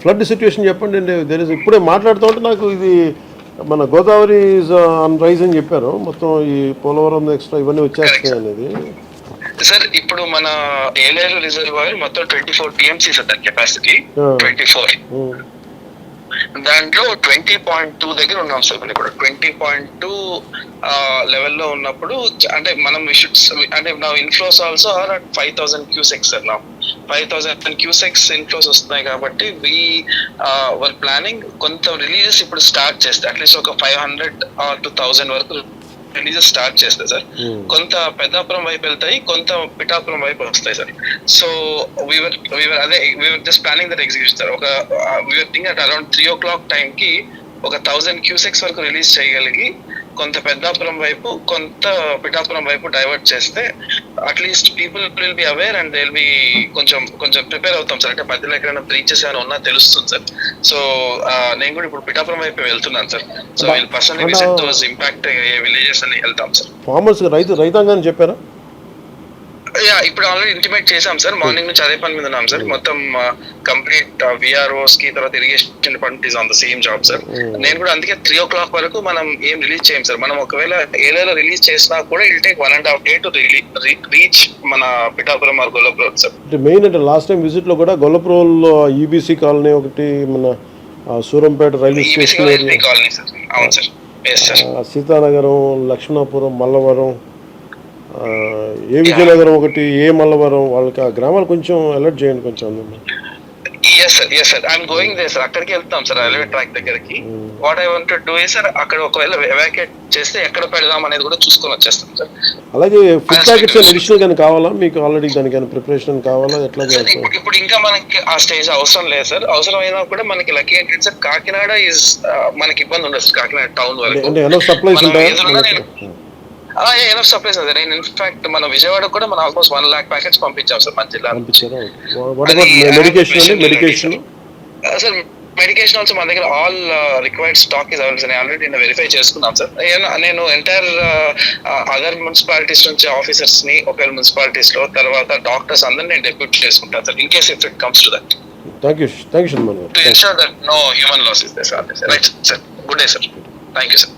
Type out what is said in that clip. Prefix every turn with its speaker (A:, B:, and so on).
A: Flood situation చెప్పండి అండి. ఇప్పుడే మాట్లాడుతూ ఉంటే నాకు ఇది మన గోదావరి ఈజ్ ఆన్ రైజ్ అని చెప్పారు. మొత్తం ఈ పోలవరం ఎక్స్ట్రా ఇవన్నీ వచ్చేస్తాయి అనేది.
B: సార్ ఇప్పుడు మన ఏలేరు రిజర్వాయర్ మొత్తం 24 టీఎంసీ సార్ దాని కెపాసిటీ 24. దాంట్లో 20.2 దగ్గర ఉన్నాం సార్. ఇప్పుడు 20.2 లెవెల్లో ఉన్నప్పుడు అంటే మనం అంటే నా inflows also are at 5,000 cusecs sir. నా 5,000 క్యూసెక్స్ ఇన్ఫ్లోస్ వస్తున్నాయి కాబట్టి వర్ ప్లానింగ్ కొంత రిలీజెస్ ఇప్పుడు స్టార్ట్ చేస్తే అట్లీస్ట్ ఒక 500 to 1,000 వరకు రిలీజెస్ స్టార్ట్ చేస్తాయి సార్. కొంత పెద్దాపురం వైపు వెళ్తాయి, కొంత పిఠాపురం వైపు వస్తాయి sir. So we were just planning that execution sir. We were think at around 3 o'clock టైంకి ఒక 1,000 క్యూసెక్స్ వరకు రిలీజ్ చేయగలిగి కొంత పెద్దాపురం వైపు కొంత పిఠాపురం వైపు డైవర్ట్ చేస్తే at least people will be aware and they will be కొంచెం ప్రిపేర్ అవుతాం సార్. అంటే మధ్యలో ఎక్కడైనా బ్రీచెస్ ఏమైనా ఉన్నా తెలుస్తుంది సార్. సో నేను కూడా ఇప్పుడు పిఠాపురం వైపు వెళ్తున్నాను సార్. సో వీళ్ళు personally visit those impact villages అని వెళ్తాం సార్.
A: ఫార్మర్స్ రైతాంగాన్ని చెప్పారా?
B: ఇప్పుడు ఆల్రెడీ ఇంటిమేట్ చేసాం సార్. మార్నింగ్ నుంచి అదే పని మీద ఉన్నాం సార్. మొత్తం కంప్లీట్ విఆర్ఓస్ కి తర్వాత irrigation department is on the same job sir. నేను కూడా అందుకే 3 o'clock వరకు మనం ఏం రిలీజ్ చేయం సార్. మనం ఒకవేళ ఏరియాలో రిలీజ్ చేసినా కూడా it'll take 1.5 day to reach మన Pithapuram or Gollapuram sir.
A: Main అంటే లాస్ట్ టైం విజిట్ లో కూడా గొల్లపురంలో ఈబీసీ కాలనీ ఒకటి, మన Surampeta railway station
B: colony sir. అవును సార్.
A: సీతానగరం, లక్ష్మణాపురం, మల్లవరం, ఏ విజయనగరం ఒకటి, ఏ మల్లవరం, వాళ్ళకి ఆ గ్రామాలు కొంచెం అలర్ట్ చేయండి కొంచెం.
B: Yes sir I'm going there sir. అక్కడికి వెళ్తాం సార్, రైల్వే ట్రాక్ దగ్గరికి. What I want to do is sir, అక్కడ ఒకవేళ ఎవాక్యుయేట్ చేస్తే ఎక్కడ పెడదాం అనేది కూడా చూసుకొని వచ్చేస్తాం సార్.
A: అలాగే ఫుడ్ ప్యాకెట్స్ అడిషనల్ గానీ కావాలా మీకు? ఆల్రెడీ దానికైనా ప్రిపరేషన్ కావాలా? ఎట్లా?
B: ఇప్పుడు ఇంకా మనకి ఆ స్టేజ్ అవసరం లేదు సార్. అవసరం అయినా కూడా మనకి లక్కీ ఏంటంటే సార్ కాకినాడ ఈజ్ మనకి ఇబ్బంది ఉండదు సార్. కాకినాడ టౌన్ వరకు
A: సప్లైస్ ఉంటాయి.
B: ఎనఫ్ సప్లైస్ అదే. నేను ఇన్ఫాక్ట్ మన విజయవాడ కూడా మనం ఆల్మోస్ట్ 1 lakh ప్యాకెట్స్ పంపించాం సార్ మన జిల్లా. సార్ మెడికేషన్ ఆల్సో మన దగ్గర all required stock is available. నేను ఆల్రెడీ వెరిఫై చేసుకున్నాం సార్. నేను ఎంటైర్ అదర్ మున్సిపాలిటీస్ నుంచి ఆఫీసర్స్ ని ఒకవేళ మున్సిపాలిటీస్ లో తర్వాత డాక్టర్స్ అందరినీ నేను డెప్యూట్ చేసుకుంటాను sir in case if it comes to that.
A: Thank you to
B: ensure that no human loss is there sir. Right sir. Good day sir. Thank you sir.